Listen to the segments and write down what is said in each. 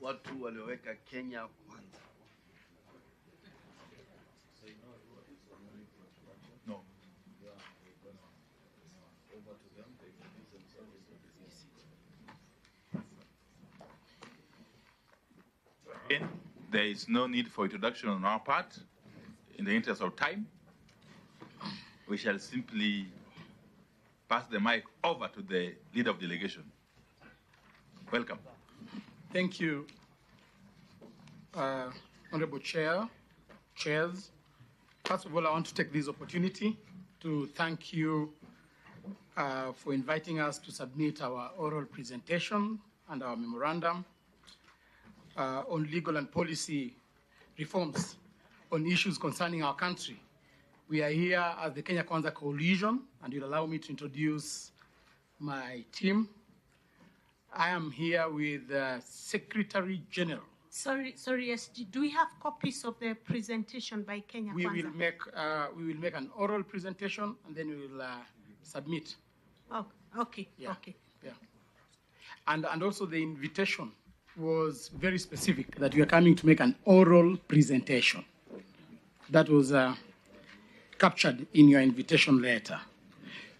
watu walioweka Kenya kwanza. No. There is no need for introduction on our part. In the interest of time, we shall simply pass the mic over to the leader of delegation. Welcome. Thank you, Honorable Chairs. First of all, I want to take this opportunity to thank you for inviting us to submit our oral presentation and our memorandum on legal and policy reforms on issues concerning our country. We are here as the Kenya Kwanza Coalition, and you'll allow me to introduce my team. I am here with the Secretary General. Sorry, SG. Do we have copies of the presentation by Kenya Kwanza? We will make an oral presentation and then we will submit. Oh, okay, yeah. Okay. Yeah. And also the invitation was very specific that we are coming to make an oral presentation. That was captured in your invitation letter.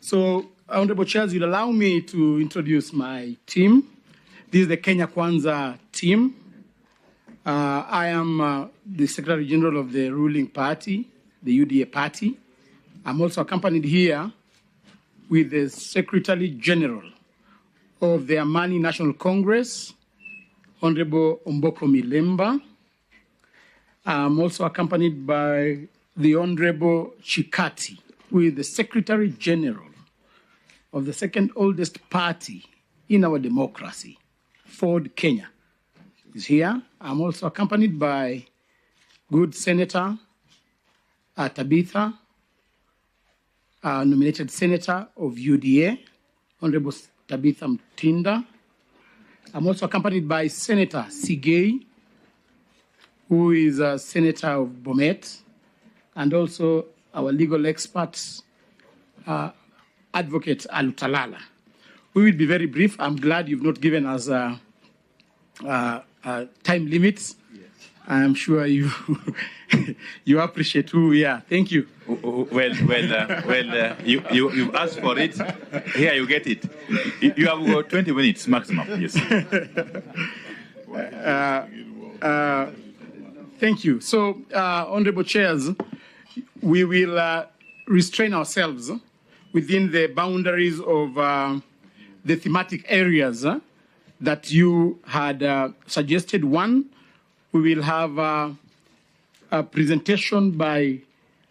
So, Honorable Chairs, you'll allow me to introduce my team. This is the Kenya Kwanza team. I am the Secretary General of the ruling party, the UDA party. I'm also accompanied here with the Secretary General of the Amani National Congress, Honorable Omboko Milemba. I'm also accompanied by the Honorable Chikati, who is the Secretary General of the second oldest party in our democracy, Ford Kenya, is here. I'm also accompanied by good Senator Tabitha, nominated Senator of UDA, Honorable Tabitha Mtinda. I'm also accompanied by Senator Sigei, who is a Senator of Bomet, and also our legal experts, Advocate Alutalala. We will be very brief. I'm glad you've not given us time limits. Yes. I'm sure you you appreciate who we are. Thank you. You asked for it. Here you get it. You have got 20 minutes maximum. Yes. Thank you. So, Honorable Chairs, we will restrain ourselves within the boundaries of the thematic areas that you had suggested. One, we will have a presentation by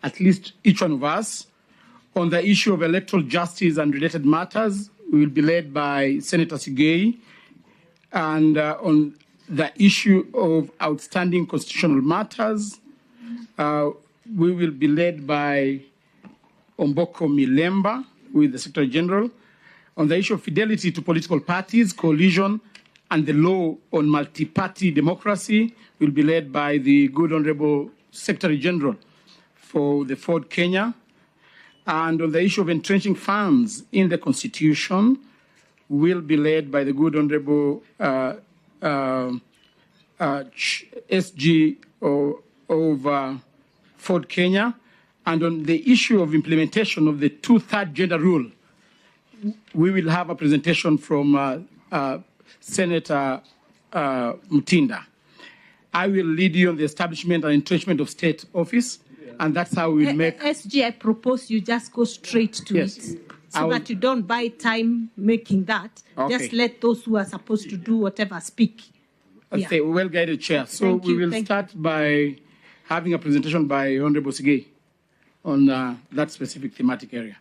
at least each one of us on the issue of electoral justice and related matters. We will be led by Senator Sigei, and on the issue of outstanding constitutional matters, we will be led by Omboko Milemba, with the Secretary General. On the issue of fidelity to political parties, coalition, and the law on multi-party democracy, will be led by the good Honorable Secretary General for the Ford Kenya. And on the issue of entrenching funds in the Constitution, will be led by the good Honorable SG of Ford Kenya. And on the issue of implementation of the two-third gender rule, we will have a presentation from Senator Mtinda. I will lead you on the establishment and entrenchment of state office, and that's how we make... SG, I propose you just go straight to it, so that you don't buy time making that. Okay. Just let those who are supposed to do whatever speak. Okay, well-guided chair. So we will start by having a presentation by Honorable Sigei on that specific thematic area.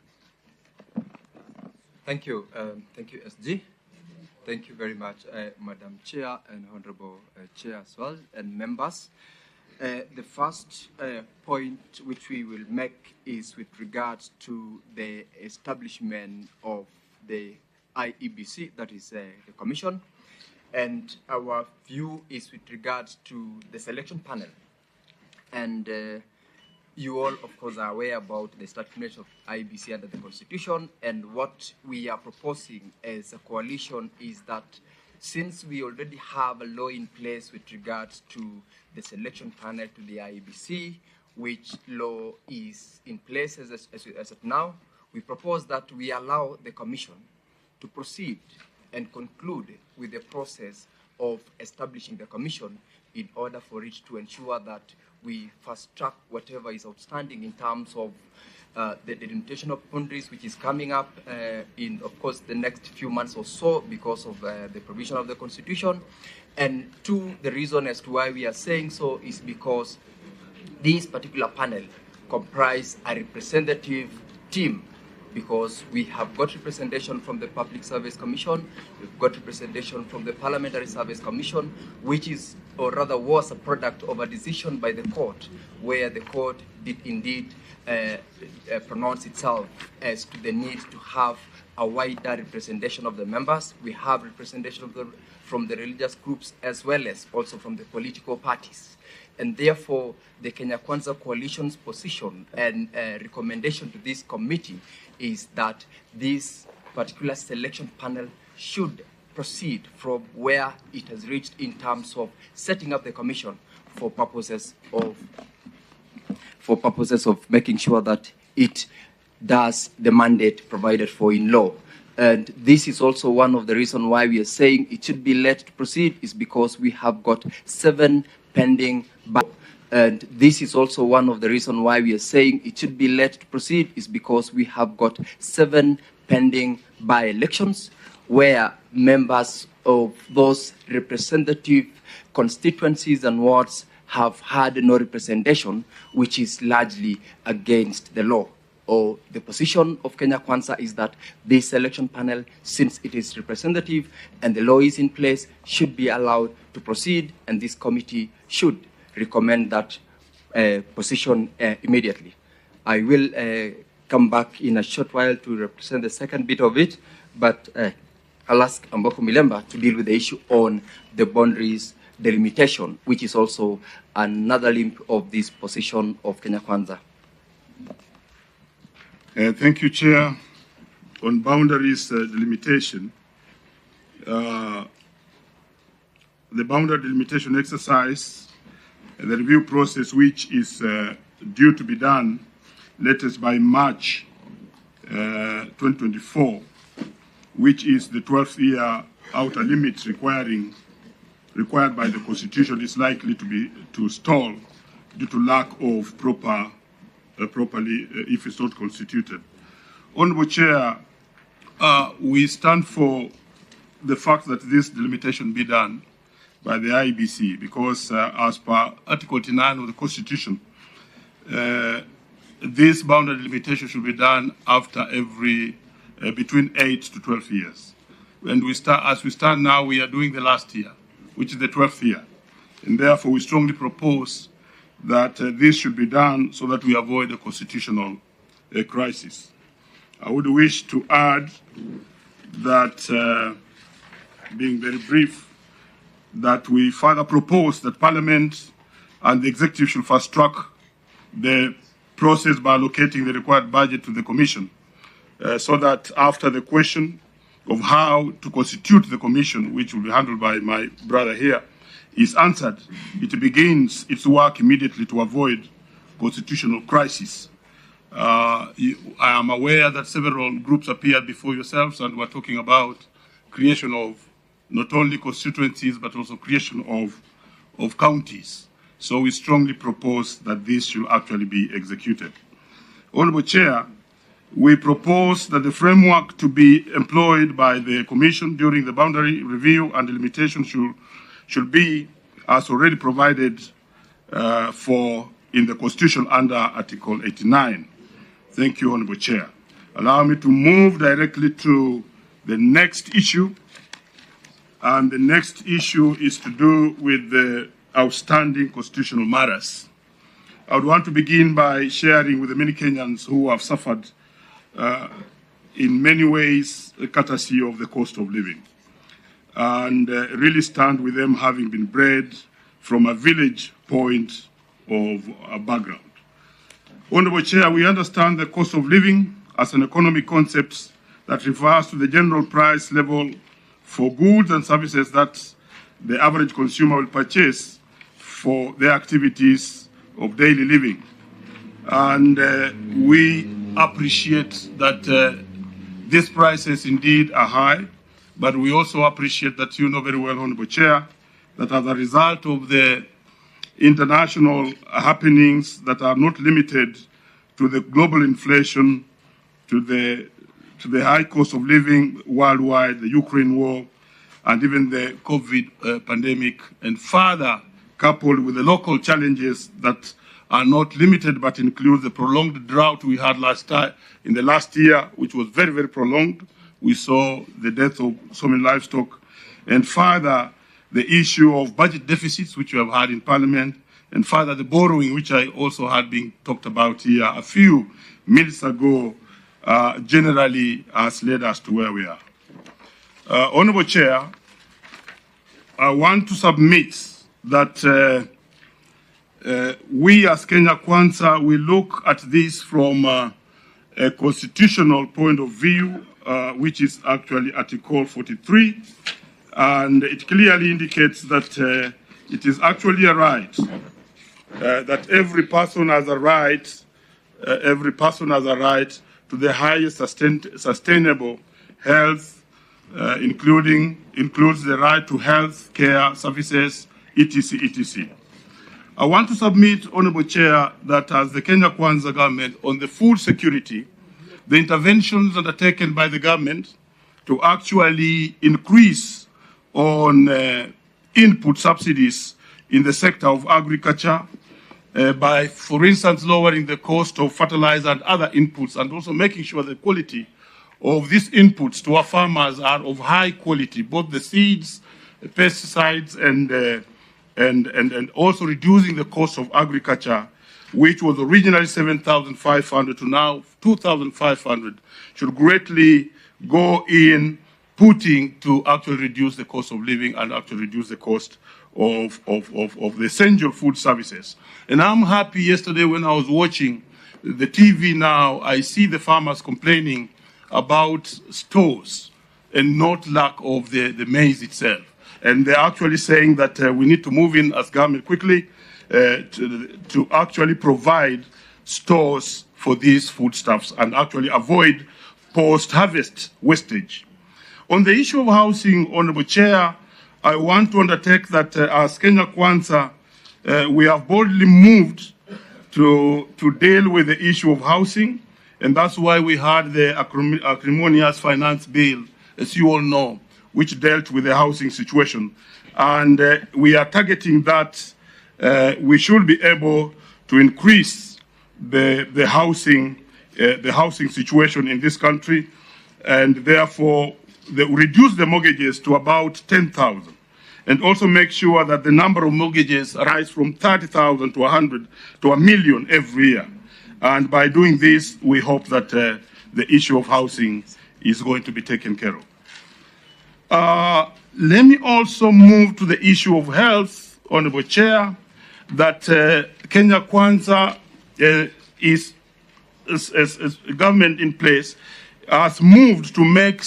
Thank you. Thank you, SG. Thank you very much, Madam Chair and Honorable Chair as well, and members. The first point which we will make is with regards to the establishment of the IEBC, that is the Commission, and our view is with regards to the selection panel. And you all, of course, are aware about the establishment of IEBC under the Constitution, and what we are proposing as a coalition is that since we already have a law in place with regards to the selection panel to the IEBC, which law is in place as of now, we propose that we allow the Commission to proceed and conclude with the process of establishing the Commission in order for it to ensure that we fast track whatever is outstanding in terms of the delimitation of boundaries, which is coming up in, of course, the next few months or so because of the provision of the Constitution. And two, the reason as to why we are saying so is because this particular panel comprise a representative team, because we have got representation from the Public Service Commission, we've got representation from the Parliamentary Service Commission, which is, or rather was, a product of a decision by the court, where the court did indeed pronounce itself as to the need to have a wider representation of the members. We have representation of from the religious groups as well as also from the political parties. And therefore, the Kenya Kwanza Coalition's position and recommendation to this committee is that this particular selection panel should proceed from where it has reached in terms of setting up the commission for purposes of making sure that it does the mandate provided for in law. And this is also one of the reasons why we are saying it should be let to proceed, is because we have got 7 pending. And this is also one of the reasons why we are saying it should be let to proceed, is because we have got 7 pending by-elections where members of those representative constituencies and wards have had no representation, which is largely against the law. Or the position of Kenya Kwanza is that this election panel, since it is representative and the law is in place, should be allowed to proceed, and this committee should recommend that position immediately. I will come back in a short while to represent the second bit of it, but I'll ask Amboko Milemba to deal with the issue on the boundaries delimitation, which is also another limb of this position of Kenya Kwanza. Thank you, Chair. On boundaries delimitation, the boundary delimitation exercise, the review process, which is due to be done latest by March 2024, which is the 12th year outer limit required by the Constitution, is likely to stall due to lack of properly if it's not constituted. Honorable Chair, we stand for the fact that this delimitation be done by the IEBC, because as per Article 89 of the Constitution, this boundary delimitation should be done after every between 8 to 12 years. And as we stand now, we are doing the last year, which is the 12th year. And therefore, we strongly propose that this should be done so that we avoid a constitutional crisis. I would wish to add that, being very brief, that we further propose that Parliament and the Executive should fast track the process by allocating the required budget to the Commission, so that after the question of how to constitute the Commission, which will be handled by my brother here, is answered, it begins its work immediately to avoid constitutional crisis. I am aware that several groups appeared before yourselves and were talking about creation of not only constituencies but also creation of counties. So we strongly propose that this should actually be executed. Honorable Chair, we propose that the framework to be employed by the Commission during the boundary review and delimitation should be as already provided for in the Constitution under Article 89. Thank you, Honorable Chair. Allow me to move directly to the next issue. And the next issue is to do with the outstanding constitutional matters. I would want to begin by sharing with the many Kenyans who have suffered in many ways courtesy of the cost of living, and really stand with them, having been bred from a village point of a background. Honorable Chair, we understand the cost of living as an economic concept that refers to the general price level for goods and services that the average consumer will purchase for their activities of daily living. And we appreciate that these prices indeed are high, but we also appreciate that you know very well, Honorable Chair, that as a result of the international happenings that are not limited to the global inflation, to the high cost of living worldwide, the Ukraine war, and even the COVID pandemic, and further coupled with the local challenges that are not limited but include the prolonged drought we had in the last year, which was very, very prolonged. We saw the death of so many livestock, and further the issue of budget deficits, which we have had in Parliament, and further the borrowing, which I also had been talked about here a few minutes ago, generally has led us to where we are. Honorable Chair, I want to submit that we as Kenya Kwanza, we look at this from a constitutional point of view, which is actually Article 43, and it clearly indicates that it is actually a right, that every person has a right, to the highest sustainable health, includes the right to health care services, etc., etc. I want to submit, Honorable Chair, that as the Kenya Kwanza government on the food security, the interventions undertaken by the government to actually increase on input subsidies in the sector of agriculture by, for instance, lowering the cost of fertilizer and other inputs, and also making sure the quality of these inputs to our farmers are of high quality, both the seeds, the pesticides, and also reducing the cost of agriculture, which was originally 7,500 to now 2,500, should greatly go in putting to actually reduce the cost of living and actually reduce the cost of the essential food services. And I'm happy yesterday when I was watching the TV now, I see the farmers complaining about stores and not lack of the maize itself. And they're actually saying that we need to move in as government quickly to actually provide stores for these foodstuffs and actually avoid post-harvest wastage. On the issue of housing, Honorable Chair, I want to undertake that as Kenya Kwanza, we have boldly moved to deal with the issue of housing, and that's why we had the acrimonious finance bill, as you all know, which dealt with the housing situation. And we are targeting that we should be able to increase the housing situation in this country, and therefore reduce the mortgages to about 10,000, and also make sure that the number of mortgages rise from 30,000 to 100 to 1 million every year. And by doing this, we hope that the issue of housing is going to be taken care of. Let me also move to the issue of health, Honorable Chair, that Kenya Kwanza is a government in place has moved to make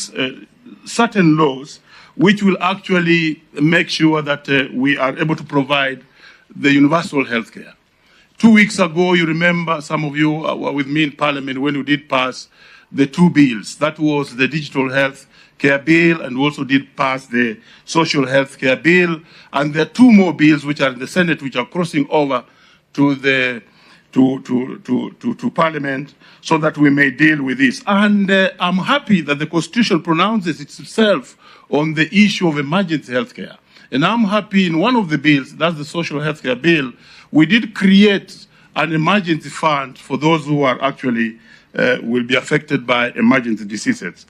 certain laws which will actually make sure that we are able to provide the universal health care. 2 weeks ago, you remember, some of you were with me in Parliament when we did pass the two bills. That was the digital health care bill, and we also did pass the social health care bill. And there are two more bills which are in the Senate, which are crossing over to the to Parliament, so that we may deal with this. And I'm happy that the Constitution pronounces itself on the issue of emergency health care. And I'm happy in one of the bills, that's the social health care bill, we did create an emergency fund for those who are actually will be affected by emergency diseases.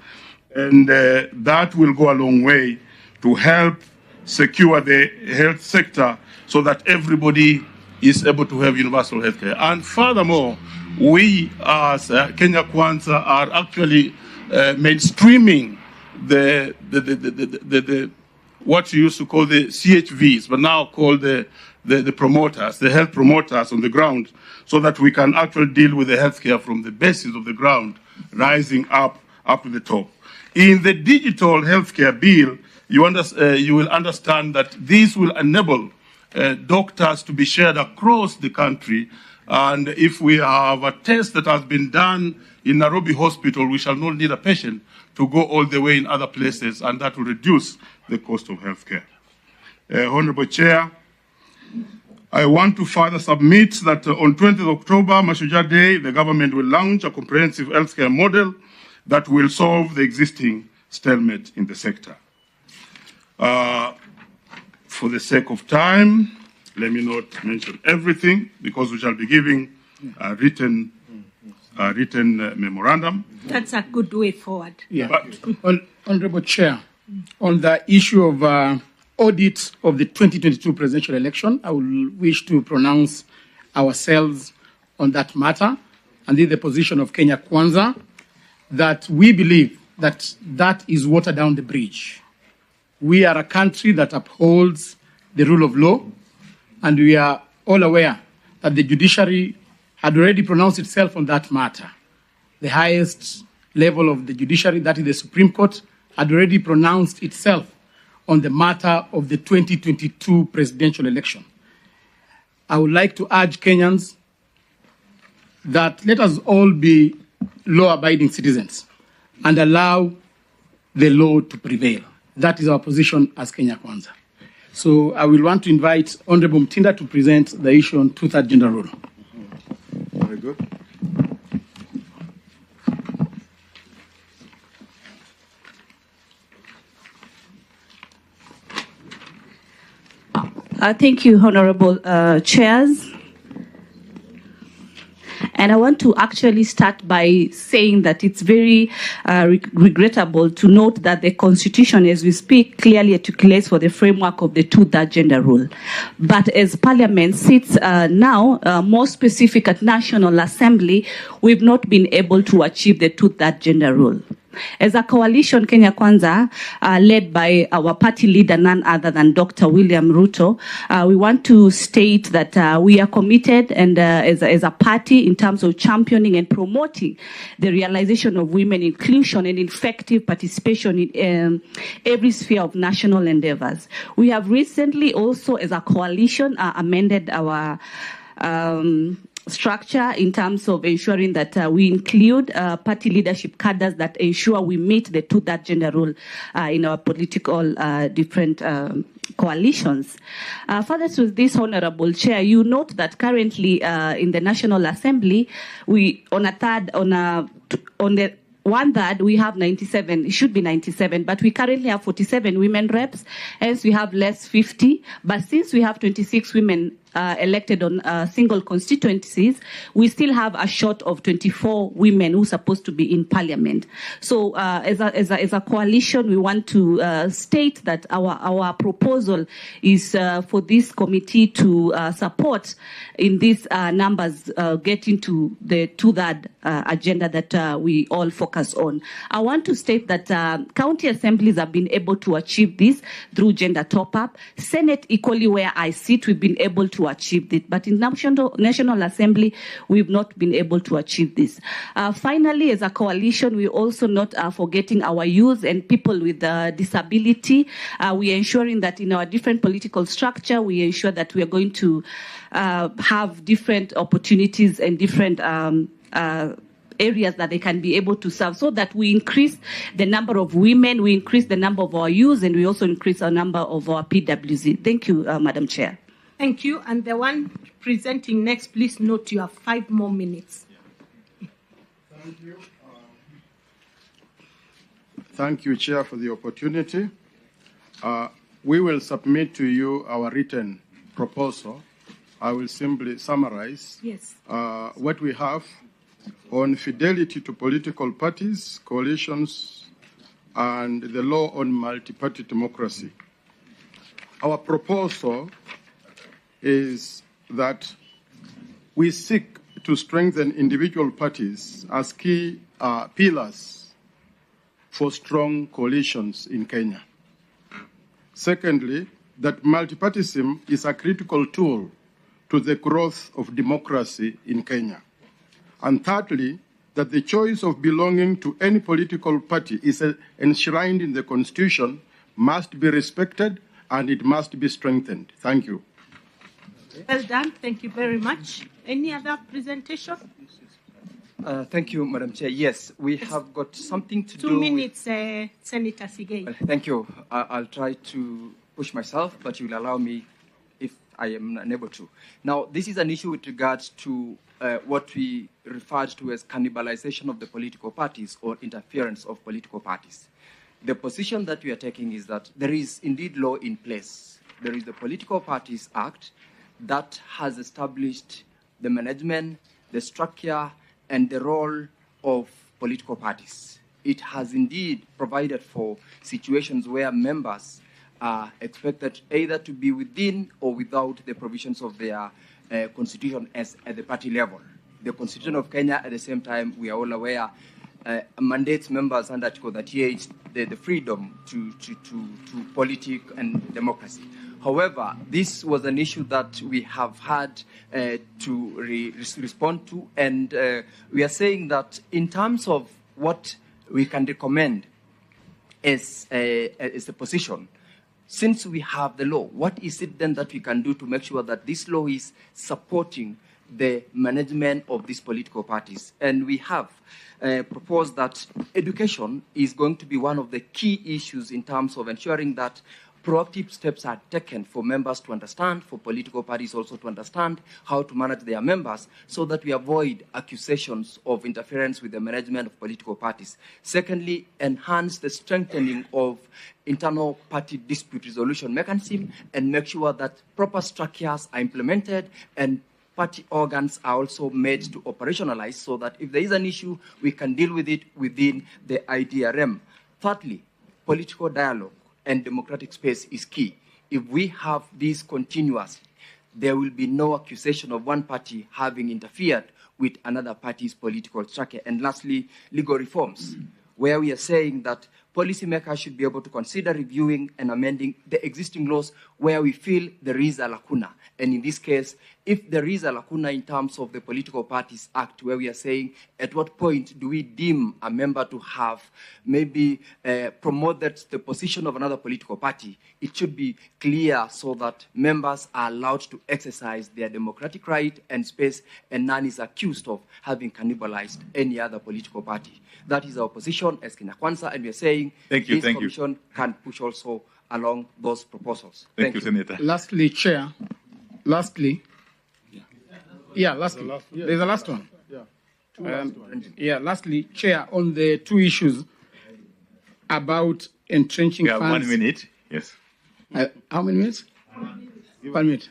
And that will go a long way to help secure the health sector so that everybody is able to have universal health care. And furthermore, we as Kenya Kwanza are actually mainstreaming the what you used to call the CHVs, but now called the promoters, the health promoters on the ground, so that we can actually deal with the healthcare from the basis of the ground, rising up to the top. In the digital healthcare bill, you will understand that this will enable doctors to be shared across the country. And if we have a test that has been done in Nairobi Hospital, we shall not need a patient to go all the way in other places, and that will reduce the cost of healthcare. Honorable Chair, I want to further submit that on 20th October, Mashujaa Day, the government will launch a comprehensive healthcare model that will solve the existing stalemate in the sector. For the sake of time, let me not mention everything because we shall be giving a written memorandum. That's a good way forward. Yeah. Honorable Chair, on the issue of audit of the 2022 presidential election, I will wish to pronounce ourselves on that matter, and in the position of Kenya Kwanza, that we believe that that is water down the bridge. We are a country that upholds the rule of law, and we are all aware that the judiciary had already pronounced itself on that matter. The highest level of the judiciary, that is the Supreme Court, had already pronounced itself on the matter of the 2022 presidential election. I would like to urge Kenyans that let us all be law-abiding citizens and allow the law to prevail. That is our position as Kenya Kwanza. So I will want to invite Honorable Mtinda to present the issue on two-thirds gender rule. Very good. Thank you, Honorable Chairs. And I want to actually start by saying that it's very regrettable to note that the Constitution, as we speak, clearly articulates for the framework of the two-thirds gender rule. But as Parliament sits now, more specific at National Assembly, we've not been able to achieve the two-thirds gender rule. As a coalition, Kenya Kwanza, led by our party leader, none other than Dr. William Ruto, we want to state that we are committed and as a party in terms of championing and promoting the realization of women inclusion and effective participation in every sphere of national endeavors. We have recently also, as a coalition, amended our structure in terms of ensuring that we include party leadership cadres that ensure we meet the two-thirds gender rule in our political different coalitions. Further to this, Honorable Chair, you note that currently in the National Assembly, we on the one-third, we have 97, it should be 97, but we currently have 47 women reps, hence we have less 50. But since we have 26 women elected on single constituencies, we still have a short of 24 women who are supposed to be in Parliament. So as a coalition, we want to state that our proposal is for this committee to support in these numbers getting to the two-thirds agenda that we all focus on. I want to state that county assemblies have been able to achieve this through gender top-up. Senate, equally where I sit, we've been able to achieve it. But in National Assembly, we've not been able to achieve this. Finally, as a coalition, we're also not forgetting our youth and people with disability. We're ensuring that in our different political structure, we ensure that we are going to have different opportunities and different areas that they can be able to serve, so that we increase the number of women, we increase the number of our youth, and we also increase our number of our PWC. Thank you, Madam Chair. Thank you. And the one presenting next, please note you have 5 more minutes. Thank you. Thank you, Chair, for the opportunity. We will submit to you our written proposal. I will simply summarize what we have on fidelity to political parties, coalitions, and the law on multi-party democracy. Our proposal is that we seek to strengthen individual parties as key pillars for strong coalitions in Kenya. Secondly, that multipartyism is a critical tool to the growth of democracy in Kenya. And thirdly, that the choice of belonging to any political party is enshrined in the Constitution must be respected and it must be strengthened. Thank you. Well done. Thank you very much. Any other presentation? Thank you, Madam Chair. Yes, we have got something to do. 2 minutes, Senator Sigei. Thank you. I'll try to push myself, but you will allow me if I am unable to. Now, this is an issue with regards to what we referred to as cannibalization of the political parties or interference of political parties. The position that we are taking is that there is indeed law in place. There is the Political Parties Act that has established the management, the structure, and the role of political parties. It has indeed provided for situations where members are expected either to be within or without the provisions of their constitution as at the party level. The Constitution of Kenya, at the same time, we are all aware, mandates members under Article 38 the freedom to politics and democracy. However, this was an issue that we have had to respond to, and we are saying that in terms of what we can recommend as a position, since we have the law, what is it then that we can do to make sure that this law is supporting the management of these political parties? And we have proposed that education is going to be one of the key issues in terms of ensuring that proactive steps are taken for members to understand, for political parties also to understand how to manage their members, so that we avoid accusations of interference with the management of political parties. Secondly, enhance the strengthening of internal party dispute resolution mechanism and make sure that proper structures are implemented and party organs are also made to operationalize so that if there is an issue, we can deal with it within the IDRM. Thirdly, political dialogue and democratic space is key. If we have this continuous, there will be no accusation of one party having interfered with another party's political structure. And lastly, legal reforms, where we are saying that policymakers should be able to consider reviewing and amending the existing laws where we feel there is a lacuna. And in this case, if there is a lacuna in terms of the Political Parties Act, where we are saying at what point do we deem a member to have maybe promoted the position of another political party, it should be clear so that members are allowed to exercise their democratic right and space, and none is accused of having cannibalized any other political party. That is our position as Kenya Kwanza, and we are saying this commission can push also along those proposals. Thank you, Senator. Lastly, Chair. Lastly. There's a last one. Lastly, Chair, on the two issues about entrenching funds. 1 minute, yes. How many minutes? 1 minute.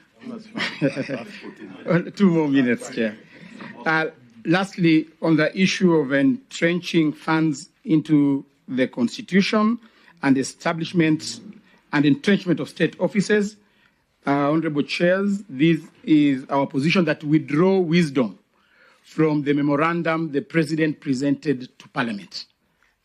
2 more minutes, Chair. Lastly, on the issue of entrenching funds into the Constitution and establishment and entrenchment of state offices, Honorable Chairs, this is our position that we draw wisdom from the memorandum the President presented to Parliament.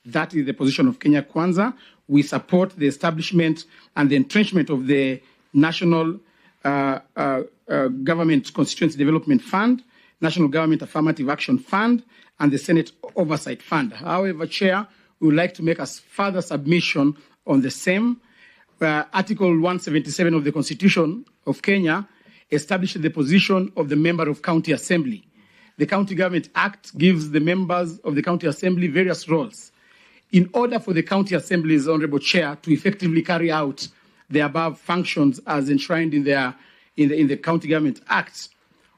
That is the position of Kenya Kwanza. We support the establishment and the entrenchment of the National Government Constituency Development Fund, National Government Affirmative Action Fund, and the Senate Oversight Fund. However, Chair, we would like to make a further submission on the same. Article 177 of the Constitution of Kenya establishes the position of the member of County Assembly. The County Government Act gives the members of the County Assembly various roles. In order for the County Assembly's Honorable Chair to effectively carry out the above functions as enshrined in the County Government Act,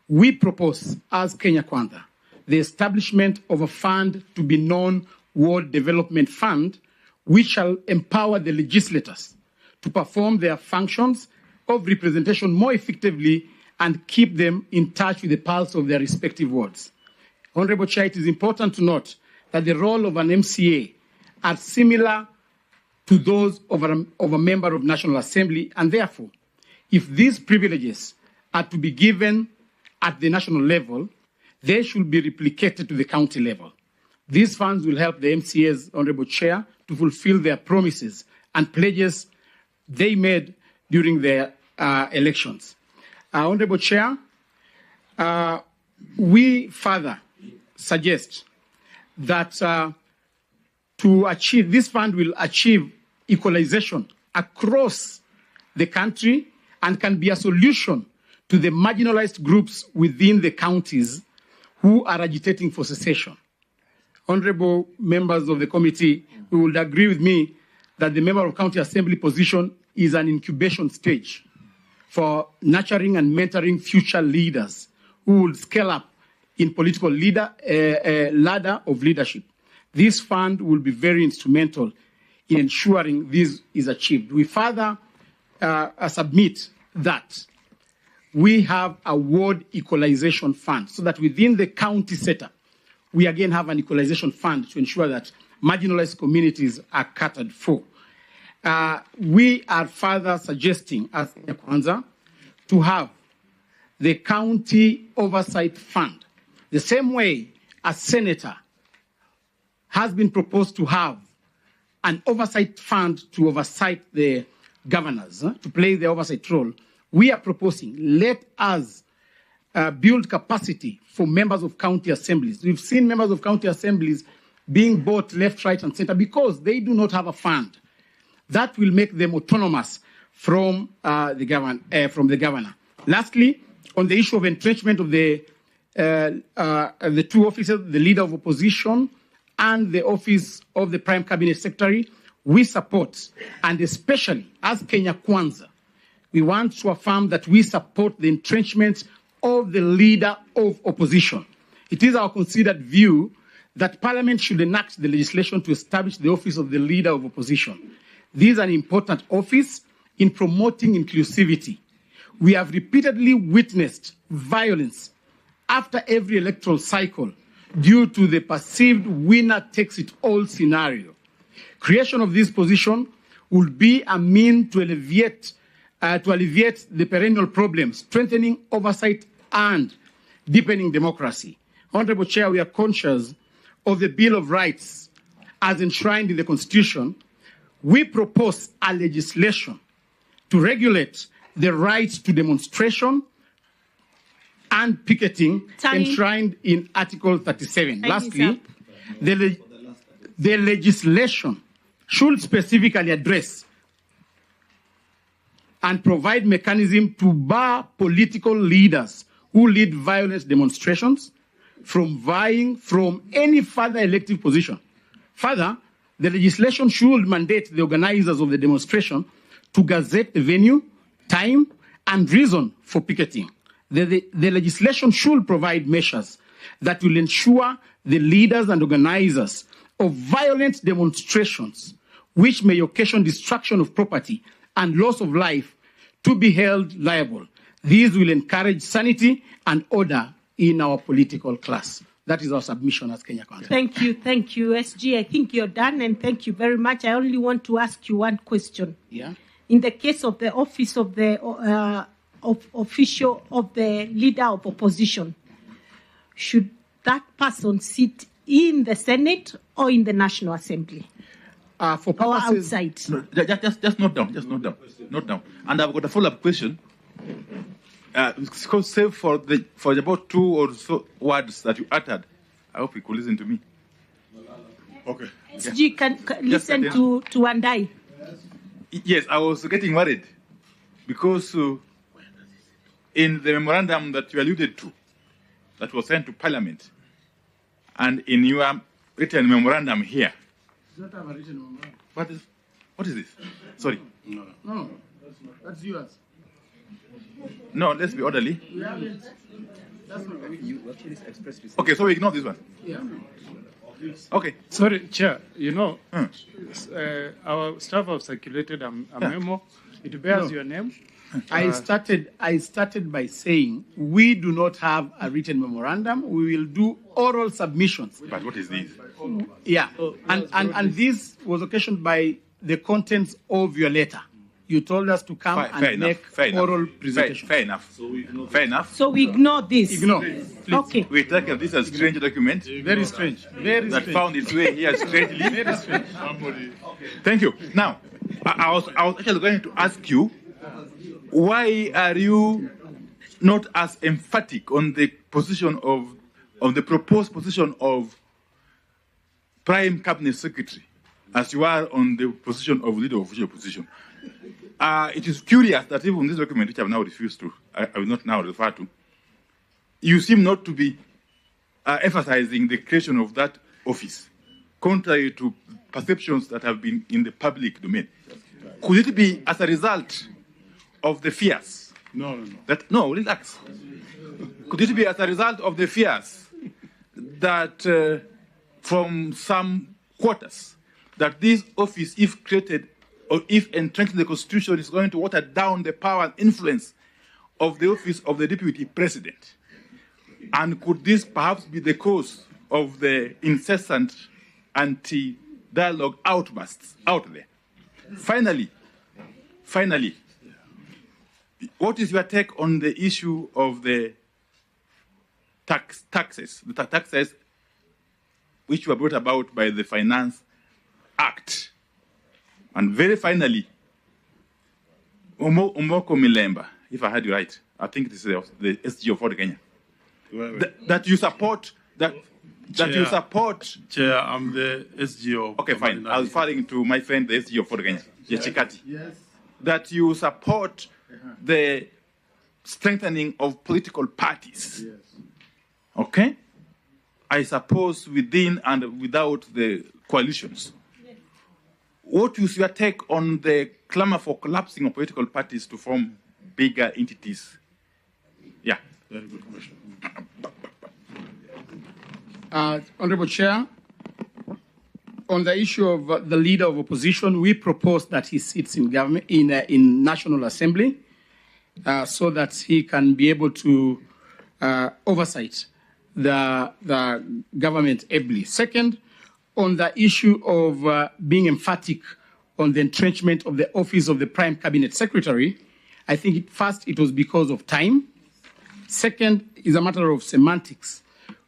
we propose, as Kenya Kwanza, the establishment of a fund to be known Ward Development Fund, which shall empower the legislators to perform their functions of representation more effectively and keep them in touch with the pulse of their respective wards. Honorable Chair, it is important to note that the role of an MCA are similar to those of a member of National Assembly, and therefore, if these privileges are to be given at the national level, they should be replicated to the county level. These funds will help the MCAs, Honorable Chair, to fulfill their promises and pledges they made during their elections. Honorable Chair, we further suggest that to achieve, this fund will achieve equalization across the country and can be a solution to the marginalized groups within the counties who are agitating for secession. Honorable members of the committee, you would agree with me that the member of county assembly position is an incubation stage for nurturing and mentoring future leaders who will scale up in political ladder of leadership. This fund will be very instrumental in ensuring this is achieved. We further submit that we have a ward equalization fund so that within the county setup, we again have an equalization fund to ensure that marginalized communities are catered for. We are further suggesting as Kwanza to have the county oversight fund, the same way a senator has been proposed to have an oversight fund to oversight the governors, to play the oversight role. We are proposing, let us build capacity for members of county assemblies. We've seen members of county assemblies being bought left, right, and center because they do not have a fund. That will make them autonomous from the governor. Lastly, on the issue of entrenchment of the two officers, the leader of opposition and the office of the prime cabinet secretary, we support, and especially as Kenya Kwanza, we want to affirm that we support the entrenchment of the leader of opposition. It is our considered view that Parliament should enact the legislation to establish the office of the leader of opposition. This is an important office in promoting inclusivity. We have repeatedly witnessed violence after every electoral cycle due to the perceived winner-takes-it-all scenario. Creation of this position would be a means to alleviate the perennial problems, strengthening oversight and deepening democracy. Honorable Chair, we are conscious of the Bill of Rights as enshrined in the Constitution. We propose a legislation to regulate the right to demonstration and picketing enshrined in Article 37. Lastly, the legislation should specifically address and provide mechanism to bar political leaders who lead violent demonstrations from vying from any further elective position. Further, the legislation should mandate the organizers of the demonstration to gazette the venue, time, and reason for picketing. The legislation should provide measures that will ensure the leaders and organizers of violent demonstrations, which may occasion destruction of property and loss of life, to be held liable. These will encourage sanity and order in our political class. That is our submission as Kenya Kwanza. Thank you, SG. I think you're done, and thank you very much. I only want to ask you one question. Yeah. In the case of the office of the official of the leader of opposition, should that person sit in the Senate or in the National Assembly? For purposes, or outside? No, just note down. Note down. And I've got a follow-up question. Save for about 2 or so words that you uttered. I hope you could listen to me. Okay. SG, can listen to Wandai. Yes, I was getting worried because in the memorandum that you alluded to, that was sent to Parliament, and in your written memorandum here. Does not have a written memorandum. What is this? Sorry. No, that's yours. No, let's be orderly. We haven't. That's not Okay, so we ignore this one. Yeah. Okay. Sorry, Chair. Our staff have circulated a memo. It bears your name. I started by saying we do not have a written memorandum. We will do oral submissions. But what is this? Yeah, and this was occasioned by the contents of your letter. You told us to come make oral presentation. Fair enough. Fair enough. So we ignore this. Ignore. Please. Okay. We take this as a strange document. Very strange. Very that strange. found its way here strangely. Very strange. Thank you. Now, I was actually going to ask you, why are you not as emphatic on the position of the proposed position of Prime Cabinet Secretary as you are on the position of leader of official opposition? it is curious that even this document, which I have now refused to, I will not now refer to, you seem not to be emphasizing the creation of that office, contrary to perceptions that have been in the public domain. Could it be as a result of the fears? No, relax. Could it be as a result of the fears that from some quarters, that this office, if created or if entrenched in the Constitution, is going to water down the power and influence of the office of the Deputy President? And could this perhaps be the cause of the incessant anti-dialogue outbursts out there? Finally, what is your take on the issue of the taxes which were brought about by the Finance Act? And very finally, Omoko Milemba, if I heard you right, I think this is the SG of Ford Kenya. That you support that you support. Chair, I'm the SG of. Okay, fine. I was referring to my friend, the SG of Ford Kenya, Yechikati. Yes. That you support the strengthening of political parties. Yes. Okay? I suppose within and without the coalitions. Yes. What is your take on the clamor for collapsing of political parties to form bigger entities? Yeah. Very good question. Honorable Chair, on the issue of the leader of opposition, we propose that he sits in government in National Assembly so that he can be able to oversight the government ably. Second, on the issue of being emphatic on the entrenchment of the office of the Prime Cabinet Secretary, I think first it was because of time. Second is a matter of semantics.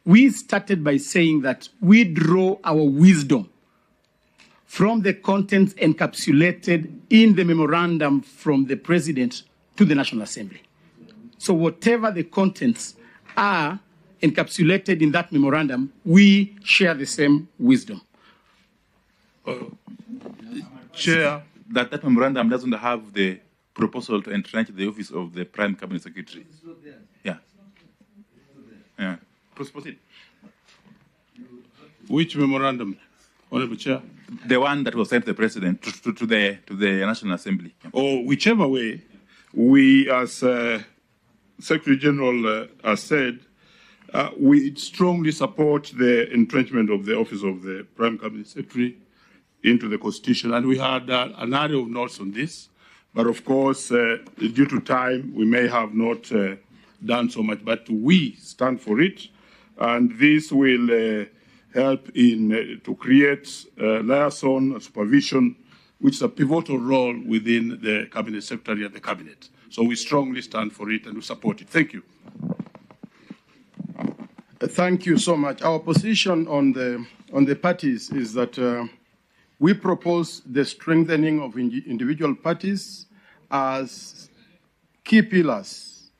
We started by saying that we draw our wisdom from the contents encapsulated in the memorandum from the President to the National Assembly. So whatever the contents are encapsulated in that memorandum, we share the same wisdom. Chair. That memorandum doesn't have the proposal to entrench the office of the Prime Cabinet Secretary. Yeah. Yeah. Proceed. Which memorandum, Honorable Chair? The one that was sent to the President, to the National Assembly. Or whichever way, we, as Secretary General has said, we strongly support the entrenchment of the office of the Prime Cabinet Secretary into the Constitution. And we had an array of notes on this. But of course, due to time, we may have not done so much. But we stand for it. And this will help in to create liaison and supervision, which is a pivotal role within the Cabinet Secretary and the Cabinet. So we strongly stand for it and we support it. Thank you. Thank you so much. Our position on the parties is that we propose the strengthening of individual parties as key pillars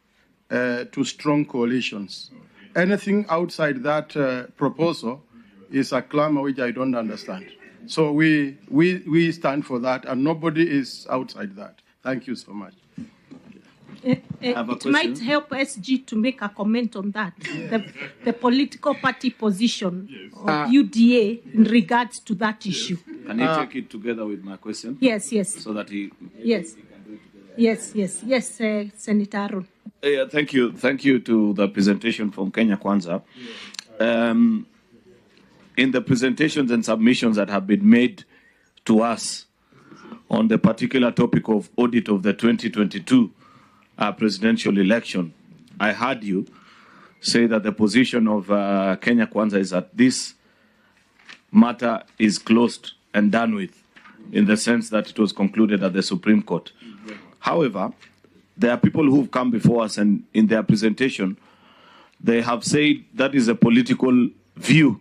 to strong coalitions. Anything outside that proposal is a clamor which I don't understand. So we stand for that, and nobody is outside that. Thank you so much. It might help SG to make a comment on that, the political party position of UDA in regards to that issue. Can you take it together with my question? Yes. So that he... Yes. Yes, Senator Aaron. Thank you to the presentation from Kenya Kwanza. In the presentations and submissions that have been made to us on the particular topic of audit of the 2022 presidential election, I heard you say that the position of Kenya Kwanza is that this matter is closed and done with, in the sense that it was concluded at the Supreme Court. However, there are people who've come before us, and in their presentation, they have said that is a political view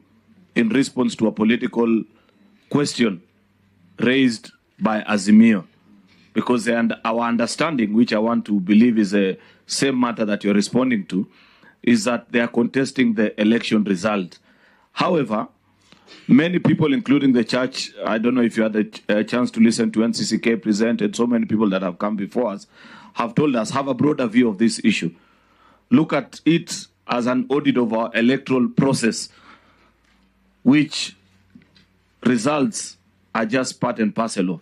in response to a political question raised by Azimio. Because our understanding, which I want to believe is the same matter that you're responding to, is that they are contesting the election result. However, many people, including the church, I don't know if you had a chance to listen to NCCK present, and so many people that have come before us have told us, have a broader view of this issue. Look at it as an audit of our electoral process, which results are just part and parcel of.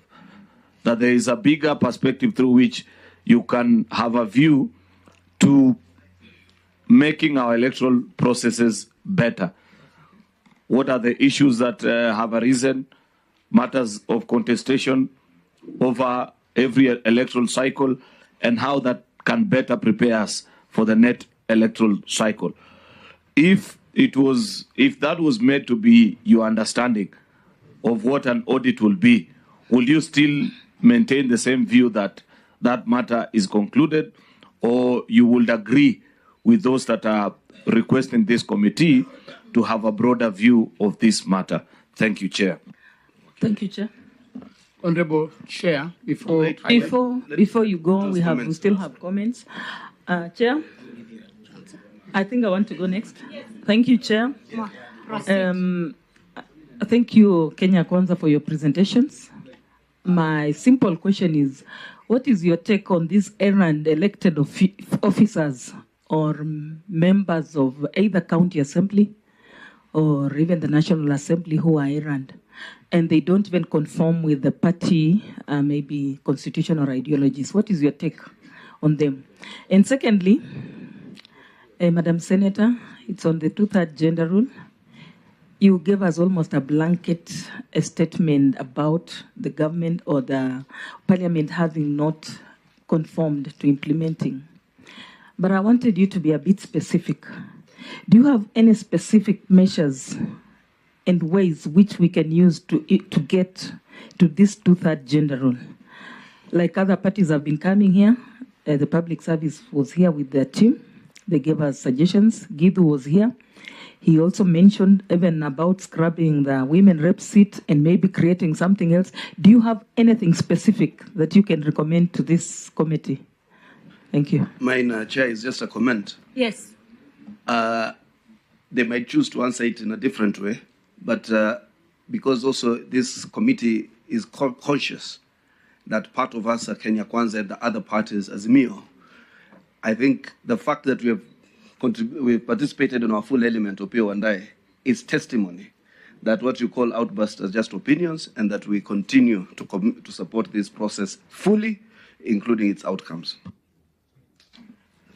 That there is a bigger perspective through which you can have a view to making our electoral processes better. What are the issues that have arisen, matters of contestation over every electoral cycle, and how that can better prepare us for the next electoral cycle. If that was made to be your understanding of what an audit will be, will you still maintain the same view that that matter is concluded, or you would agree with those that are requesting this committee to have a broader view of this matter? Thank you, Chair. Thank you, Chair. Honorable Chair, before you go, we still have comments. Chair, I think I want to go next. Thank you, Chair. Thank you, Kenya Kwanza, for your presentations. My simple question is, what is your take on these errand elected officers or members of either county assembly or even the National Assembly who are errand, and they don't even conform with the party, maybe constitution or ideologies? What is your take on them? And secondly, Madam Senator, it's on the two-third gender rule. You gave us almost a blanket statement about the government or the parliament having not conformed to implementing. But I wanted you to be a bit specific. Do you have any specific measures and ways which we can use to get to this two-third gender rule? Like other parties have been coming here, the public service was here with their team. They gave us suggestions. Gidu was here. He also mentioned even about scrubbing the women rep seat and maybe creating something else. Do you have anything specific that you can recommend to this committee? Thank you. Mine, Chair, is just a comment. Yes. They might choose to answer it in a different way, but because also this committee is conscious that part of us are Kenya Kwanza and the other part is Azimio, I think the fact that we've participated in our full element, Opio and I, is testimony that what you call outbursts are just opinions, and that we continue to support this process fully, including its outcomes.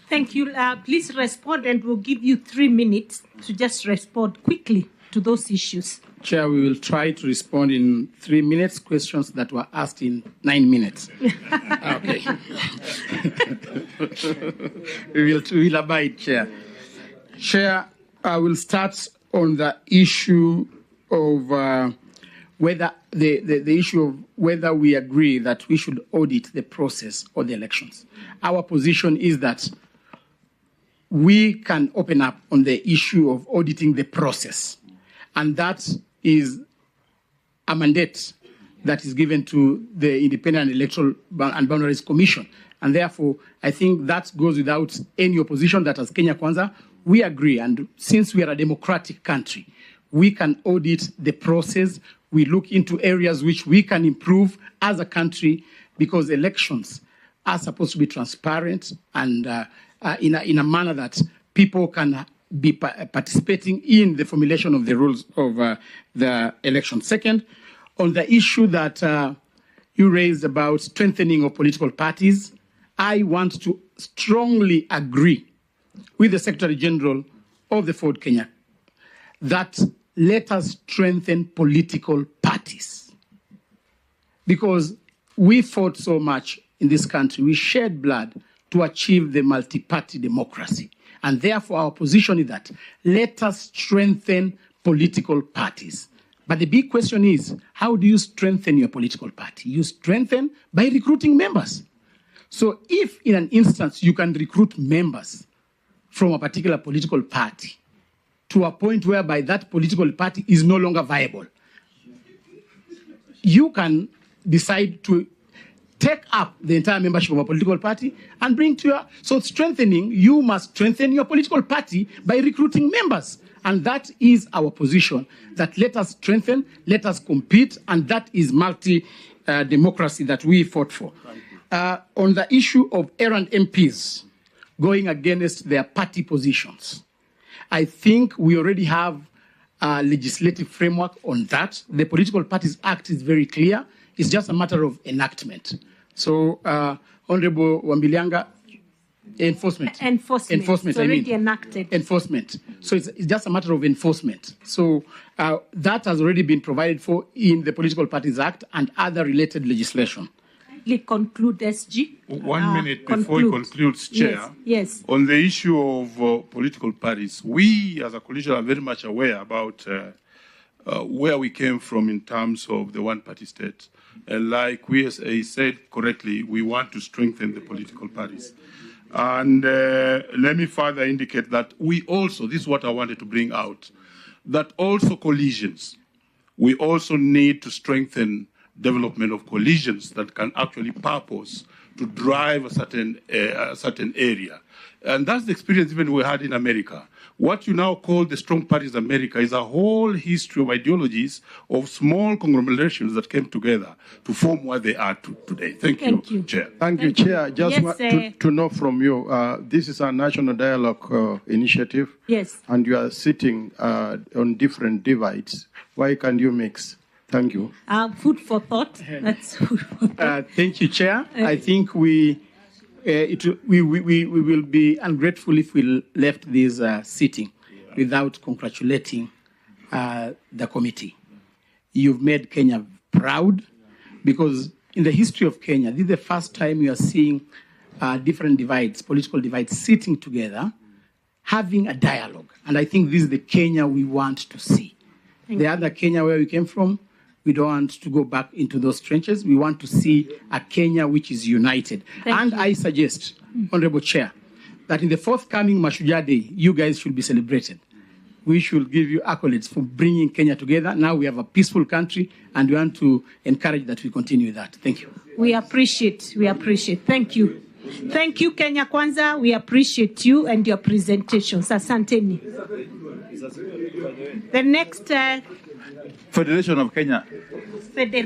Thank you. Please respond, and we'll give you 3 minutes to just respond quickly to those issues. Chair, we will try to respond in 3 minutes, questions that were asked in 9 minutes. Okay. we will abide, Chair. Chair, I will start on the issue of whether the issue of whether we agree that we should audit the process of the elections. Our position is that we can open up on the issue of auditing the process, and that is a mandate that is given to the Independent Electoral and Boundaries Commission. And therefore, I think that goes without any opposition that as Kenya Kwanza, we agree. And since we are a democratic country, we can audit the process. We look into areas which we can improve as a country, because elections are supposed to be transparent and in a manner that people can be participating in the formulation of the rules of the election. Second, on the issue that you raised about strengthening of political parties, I want to strongly agree with the Secretary General of the Ford Kenya that let us strengthen political parties, because we fought so much in this country. We shed blood to achieve the multi-party democracy. And therefore, our position is that let us strengthen political parties. But the big question is, how do you strengthen your political party? You strengthen by recruiting members. So if in an instance you can recruit members from a particular political party to a point whereby that political party is no longer viable, you can decide to take up the entire membership of a political party and bring to your, so strengthening, you must strengthen your political party by recruiting members. And that is our position, that let us strengthen, let us compete, and that is multi-democracy that we fought for. On the issue of errant MPs going against their party positions, I think we already have a legislative framework on that. The Political Parties Act is very clear. It's just a matter of enactment. So, Honorable Wambilianga, enforcement. It's already enacted. Enforcement. So it's just a matter of enforcement. So that has already been provided for in the Political Parties Act and other related legislation. Conclude, SG. 1 minute before he concludes, Chair. Yes. On the issue of political parties, we as a coalition are very much aware about where we came from in terms of the one-party state. And like we said correctly, we want to strengthen the political parties. And let me further indicate that we also, this is what I wanted to bring out, that also coalitions, we also need to strengthen development of coalitions that can actually purpose to drive a certain area. And that's the experience even we had in America. What you now call the strong parties America is a whole history of ideologies of small conglomerations that came together to form what they are today. Thank you, Chair. Thank you, Chair. Just want to know from you, this is a national dialogue initiative. Yes. And you are sitting on different divides. Why can't you mix? Thank you. Food for thought. That's food for thought. Thank you, Chair. I think we will be ungrateful if we left this sitting without congratulating the committee. You've made Kenya proud, because in the history of Kenya, this is the first time you are seeing different divides, political divides, sitting together, having a dialogue. And I think this is the Kenya we want to see. The other Kenya where we came from, we don't want to go back into those trenches. We want to see a Kenya which is united. I suggest, Honorable Chair, that in the forthcoming Mashujaa Day, you guys should be celebrated. We should give you accolades for bringing Kenya together. Now we have a peaceful country, and we want to encourage that we continue that. Thank you. We appreciate. Thank you. Thank you, Kenya Kwanza. We appreciate you and your presentations. Asanteni. The next... Federation of Kenya. Federation.